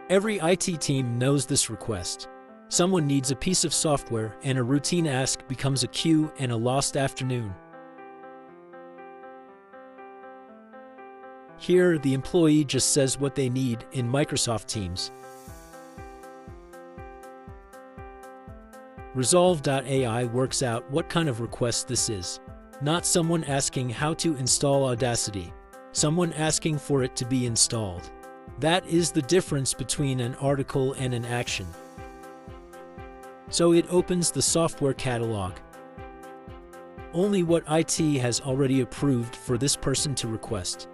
Every IT team knows this request. Someone needs a piece of software, and a routine ask becomes a queue and a lost afternoon. Here, the employee just says what they need in Microsoft Teams. Rezolve.ai works out what kind of request this is. Not someone asking how to install Audacity, someone asking for it to be installed. That is the difference between an article and an action. So it opens the software catalog. Only what IT has already approved for this person to request.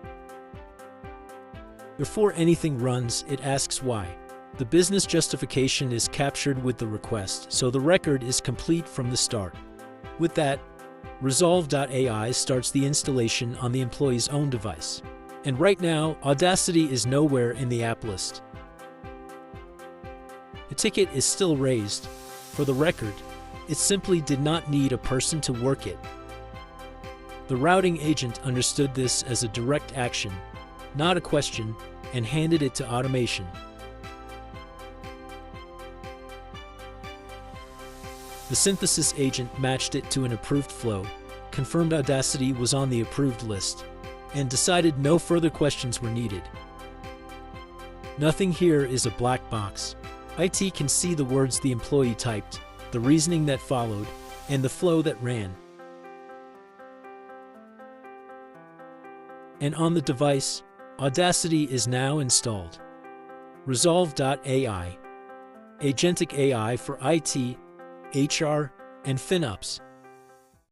Before anything runs, it asks why. The business justification is captured with the request, so the record is complete from the start. With that, Rezolve.ai starts the installation on the employee's own device. And right now, Audacity is nowhere in the app list. A ticket is still raised. For the record, it simply did not need a person to work it. The routing agent understood this as a direct action, not a question, and handed it to automation. The synthesis agent matched it to an approved flow, confirmed Audacity was on the approved list, and decided no further questions were needed. Nothing here is a black box. IT can see the words the employee typed, the reasoning that followed, and the flow that ran. And on the device, Audacity is now installed. Rezolve.ai, agentic AI for IT, HR, and FinOps.